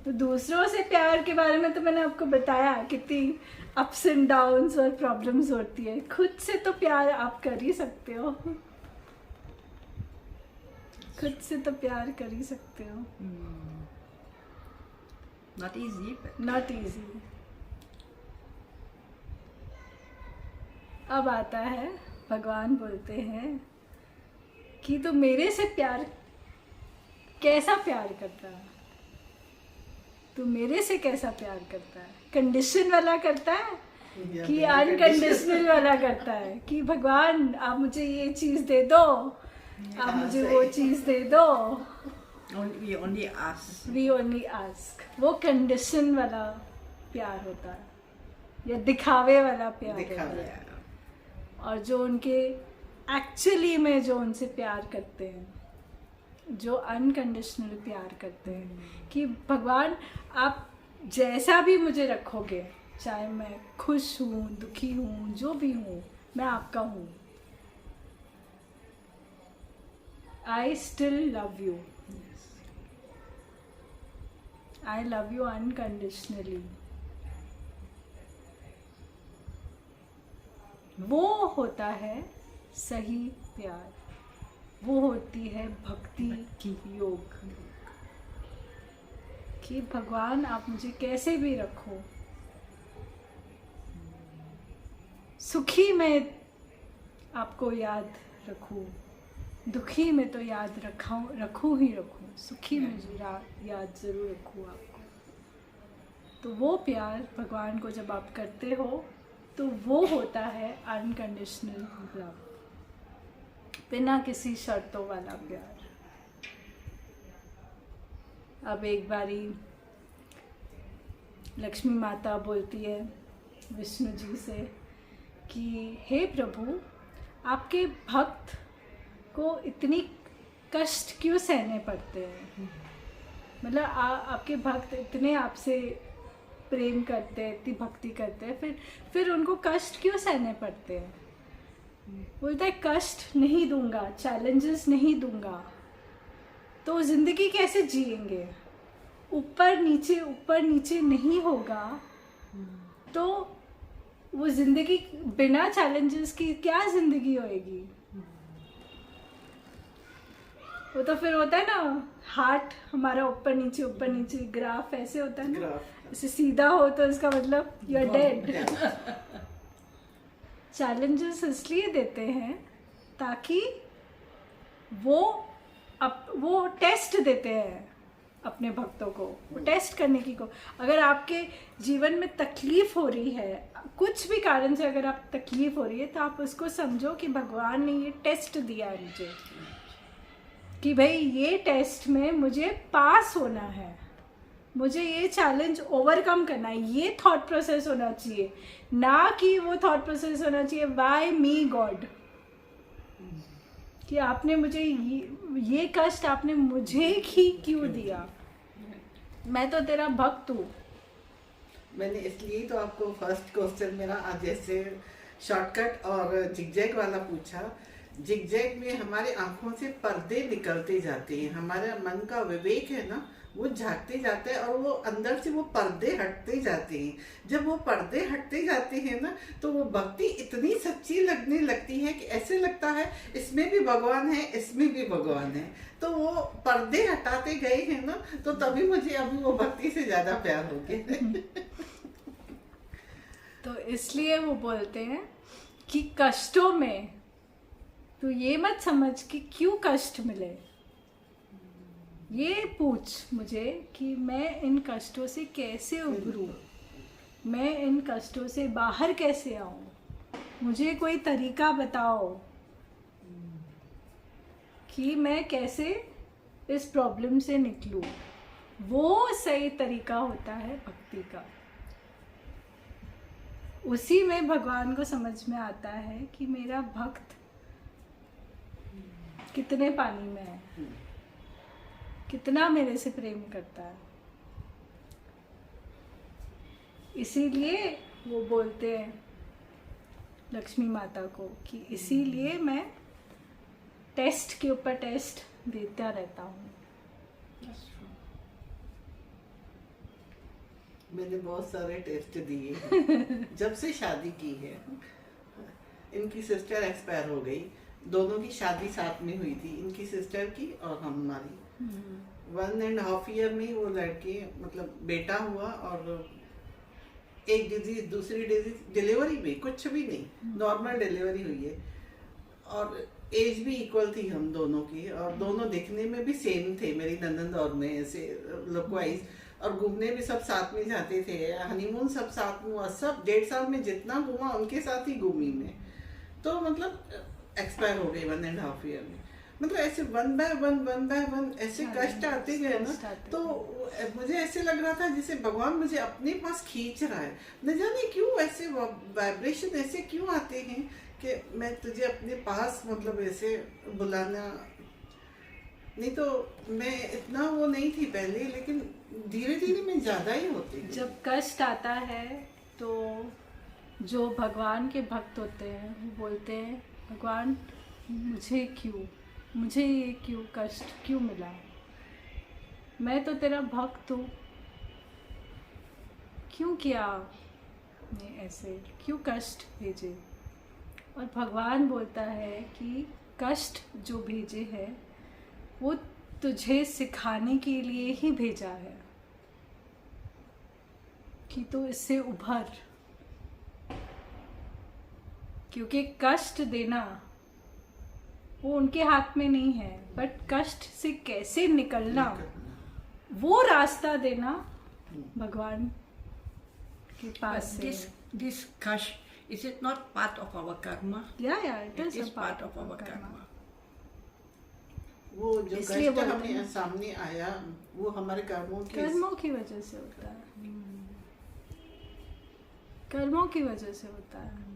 तो दूसरों से प्यार के बारे में तो मैंने आपको बताया कितनी अप्स एंड डाउन्स और प्रॉब्लम्स होती है। खुद से तो प्यार आप कर ही सकते हो, खुद से तो प्यार कर ही सकते हो। Not easy, but not easy. अब आता है, भगवान बोलते हैं कि तो मेरे से प्यार कैसा प्यार करता है, तू मेरे से कैसा प्यार करता है? कंडीशन वाला करता है कि अनकंडीशनल वाला करता है कि भगवान आप मुझे ये चीज़ दे दो, आप मुझे वो चीज़ दे दो। we only ask. We only ask. वो कंडीशन वाला प्यार होता है या दिखावे वाला प्यार होता है। और जो उनके एक्चुअली में जो उनसे प्यार करते हैं, जो अनकंडीशनल प्यार करते हैं कि भगवान आप जैसा भी मुझे रखोगे, चाहे मैं खुश हूँ, दुखी हूँ, जो भी हूँ, मैं आपका हूँ। I still love you, I love you unconditionally. वो होता है सही प्यार, वो होती है भक्ति योग कि भगवान आप मुझे कैसे भी रखो, सुखी में आपको याद रखूं, दुखी में तो याद रखूं ही रखूं, सुखी में याद ज़रूर रखूं आपको। तो वो प्यार भगवान को जब आप करते हो तो वो होता है अनकंडीशनल लव, बिना किसी शर्तों वाला प्यार। अब एक बारी लक्ष्मी माता बोलती है विष्णु जी से कि हे प्रभु, आपके भक्त को इतनी कष्ट क्यों सहने पड़ते हैं? मतलब आपके भक्त इतने आपसे प्रेम करते हैं, इतनी भक्ति करते हैं, फिर उनको कष्ट क्यों सहने पड़ते हैं? बोलता है कष्ट नहीं दूंगा, चैलेंजेस नहीं दूंगा तो ज़िंदगी कैसे जिएंगे? ऊपर नीचे नहीं होगा तो वो ज़िंदगी बिना चैलेंजेस की क्या ज़िंदगी होएगी? वो तो फिर होता है ना, हार्ट हमारा ऊपर नीचे ग्राफ ऐसे होता है ना, ऐसे सीधा हो तो इसका मतलब यू आर डेड। चैलेंजेस इसलिए देते हैं ताकि वो टेस्ट देते हैं अपने भक्तों को, वो टेस्ट करने की को। अगर आपके जीवन में तकलीफ हो रही है, कुछ भी कारण से अगर आप तकलीफ हो रही है, तो आप उसको समझो कि भगवान ने ये टेस्ट दिया है मुझे, कि भाई ये टेस्ट में मुझे पास होना है, मुझे ये चैलेंज ओवरकम करना है। ये थॉट प्रोसेस होना चाहिए, ना कि वो थॉट प्रोसेस होना चाहिए वाई मी गॉड, कि आपने मुझे ये कष्ट आपने मुझे ही क्यों दिया? मैं तो तेरा भक्त हूँ। मैंने इसलिए तो आपको फर्स्ट क्वेश्चन मेरा आज जैसे शॉर्टकट और जिगजैग वाला पूछा। जिगजैग में हमारे आंखों से पर्दे निकलते जाते हैं, हमारा मन का विवेक है ना, वो झांकते जाते हैं और वो अंदर से वो पर्दे हटते जाते हैं। जब वो पर्दे हटते जाते हैं ना, तो वो भक्ति इतनी सच्ची लगने लगती है कि ऐसे लगता है इसमें भी भगवान है, इसमें भी भगवान है। तो वो पर्दे हटाते गए हैं ना, तो तभी मुझे अभी वो भक्ति से ज्यादा प्यार हो गया। तो इसलिए वो बोलते हैं कि कष्टों में तो ये मत समझ कि क्यों कष्ट मिले, ये पूछ मुझे कि मैं इन कष्टों से कैसे उभरूं, मैं इन कष्टों से बाहर कैसे आऊं, मुझे कोई तरीका बताओ कि मैं कैसे इस प्रॉब्लम से निकलूं। वो सही तरीका होता है भक्ति का। उसी में भगवान को समझ में आता है कि मेरा भक्त कितने पानी में है, कितना मेरे से प्रेम करता है। इसीलिए वो बोलते हैं लक्ष्मी माता को कि इसीलिए मैं टेस्ट के ऊपर टेस्ट देता रहता हूँ। मैंने बहुत सारे टेस्ट दिए हैं जब से शादी की है। इनकी सिस्टर एक्सपायर हो गई, दोनों की शादी साथ में हुई थी, इनकी सिस्टर की और हमारी। 1.5 ईयर में वो लड़के मतलब बेटा हुआ और एक डिजीज दूसरी डिजीज, डिलीवरी भी कुछ भी नहीं, नॉर्मल डिलीवरी हुई है और एज भी इक्वल थी हम दोनों की और दोनों दिखने में भी सेम थे, मेरी ननंद और मैं ऐसे लुक वाइज। और घूमने भी सब साथ में जाते थे, हनीमून सब साथ में हुआ, सब 1.5 साल में जितना घूमा उनके साथ ही घूमी मैं। तो मतलब एक्सपायर हो गई 1.5 ईयर में। मतलब ऐसे 1 बाय 1 ऐसे कष्ट आते गए ना, तो मुझे ऐसे लग रहा था जैसे भगवान मुझे अपने पास खींच रहा है। न जाने क्यों ऐसे वाइब्रेशन ऐसे क्यों आते हैं कि मैं तुझे अपने पास मतलब ऐसे बुलाना। नहीं तो मैं इतना वो नहीं थी पहले, लेकिन धीरे धीरे मैं ज्यादा ही होती। जब कष्ट आता है तो जो भगवान के भक्त होते हैं वो बोलते हैं भगवान मुझे ये क्यों कष्ट क्यों मिला, मैं तो तेरा भक्त हूँ, क्यों किया आपने ऐसे, क्यों कष्ट भेजे। और भगवान बोलता है कि कष्ट जो भेजे है वो तुझे सिखाने के लिए ही भेजा है कि तू इससे उभर। क्योंकि कष्ट देना वो उनके हाथ में नहीं है, बट कष्ट से कैसे निकलना वो रास्ता देना भगवान के पास से। This kashf, is it not part of our karma? Yeah, it is a part of our karma. वो जो इसलिए कष्ट हमें सामने आया वो हमारे कर्मों की वजह से होता है। कर्मों की वजह से होता है।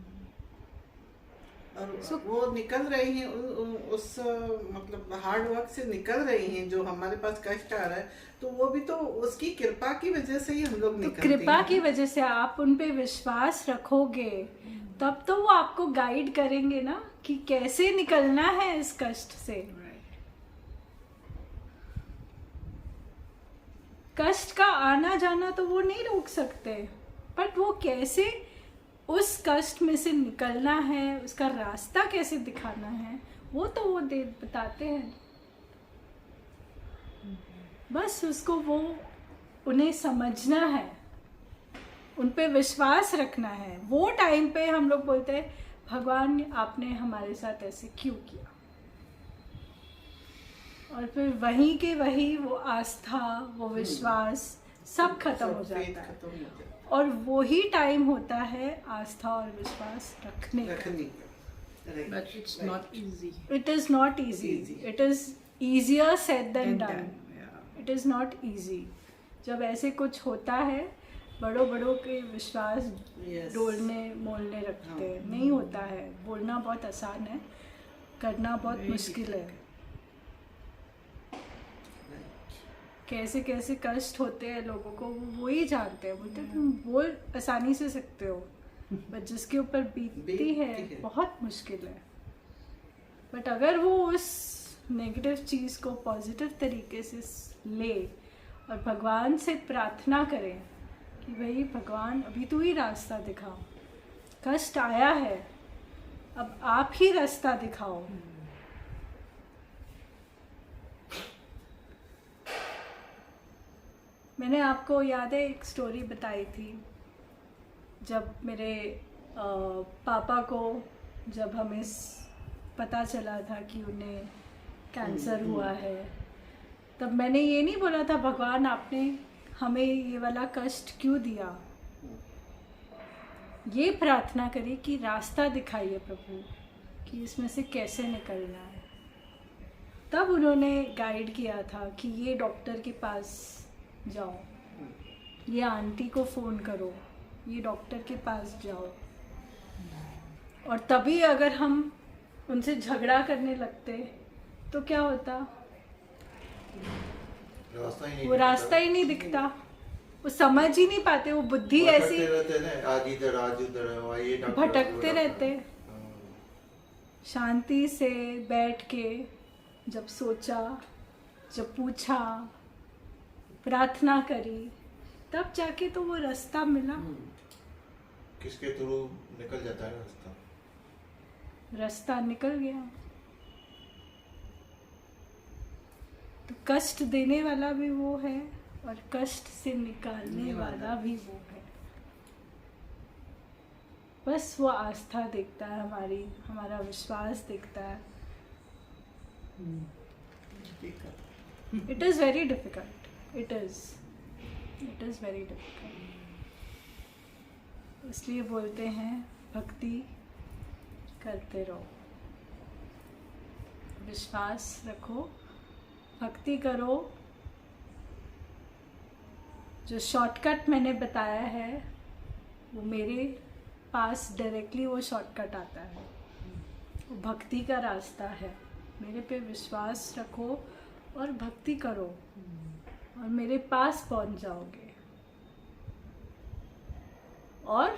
और वो निकल रही हैं उस मतलब हार्ड वर्क से निकल रही हैं, जो हमारे पास कष्ट आ रहा है तो वो भी तो उसकी कृपा की वजह से ही हम लोग तो निकलते कृपा हैं। की वजह से आप उन पे विश्वास रखोगे तब तो वो आपको गाइड करेंगे ना कि कैसे निकलना है इस कष्ट से। Right. कष्ट का आना जाना तो वो नहीं रोक सकते, बट वो कैसे उस कष्ट में से निकलना है, उसका रास्ता कैसे दिखाना है, वो तो वो दे बताते हैं। बस उसको वो उन्हें समझना है, उन पे विश्वास रखना है। वो टाइम पे हम लोग बोलते हैं भगवान आपने हमारे साथ ऐसे क्यों किया, और फिर वहीं के वही वो आस्था, वो विश्वास सब खत्म हो सब faith जाता है। खत्म हो जाता है। और वही टाइम होता है आस्था और विश्वास रखने का। रखने का। Right. But it's Right. not easy. It is not easy, Easy. It is easier said than Then done. done. Yeah. It is not easy. जब ऐसे कुछ होता है बड़ों बड़ों के विश्वास Yes. डोलने मोलने रखते हैं, हाँ। नहीं होता है। बोलना बहुत आसान है, करना बहुत Very मुश्किल है। Right. कैसे कैसे कष्ट होते हैं लोगों को वो ही जानते हैं। बोलते हैं तुम बोल आसानी से सकते हो, बट जिसके ऊपर बीतती है बहुत मुश्किल है। बट अगर वो उस नेगेटिव चीज़ को पॉजिटिव तरीके से ले और भगवान से प्रार्थना करें कि भाई भगवान अभी तू ही रास्ता दिखाओ, कष्ट आया है अब आप ही रास्ता दिखाओ। मैंने आपको याद है एक स्टोरी बताई थी, जब मेरे पापा को जब हमें पता चला था कि उन्हें कैंसर हुआ है, तब मैंने ये नहीं बोला था भगवान आपने हमें ये वाला कष्ट क्यों दिया। ये प्रार्थना करी कि रास्ता दिखाइए प्रभु कि इसमें से कैसे निकलना है। तब उन्होंने गाइड किया था कि ये डॉक्टर के पास जाओ, ये आंटी को फ़ोन करो, ये डॉक्टर के पास जाओ। और तभी अगर हम उनसे झगड़ा करने लगते तो क्या होता, वो रास्ता ही नहीं दिखता, वो समझ ही नहीं पाते, वो बुद्धि ऐसी आज इधर आज उधर ये डॉक्टर, भटकते वो रहते। डॉक्टर। शांति से बैठ के जब सोचा, जब पूछा, प्रार्थना करी, तब जाके तो वो रास्ता मिला। किसके थ्रू निकल जाता है रास्ता? रास्ता निकल गया। तो कष्ट देने वाला भी वो है और कष्ट से निकालने वाला भी वो है। बस वो आस्था देखता है हमारी, हमारा विश्वास देखता है। It is very difficult, it is very difficult. इसलिए बोलते हैं भक्ति करते रहो, विश्वास रखो, भक्ति करो। जो शॉर्टकट मैंने बताया है वो मेरे पास डायरेक्टली वो शॉर्टकट आता है, वो भक्ति का रास्ता है। मेरे पे विश्वास रखो और भक्ति करो और मेरे पास पहुंच जाओगे। और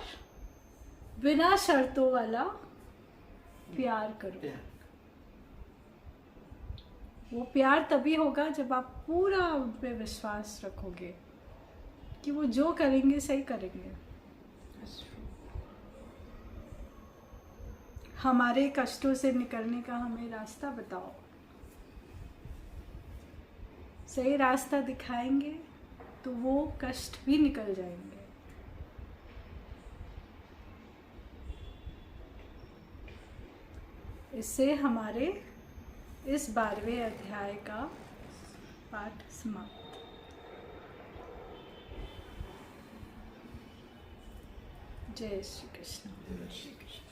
बिना शर्तों वाला प्यार करो। वो प्यार तभी होगा जब आप पूरा उन पे विश्वास रखोगे कि वो जो करेंगे सही करेंगे। हमारे कष्टों से निकलने का हमें रास्ता बताओ, सही रास्ता दिखाएंगे तो वो कष्ट भी निकल जाएंगे। इससे हमारे इस 12वें अध्याय का पाठ समाप्त। जय श्री कृष्ण। Shri Krishna.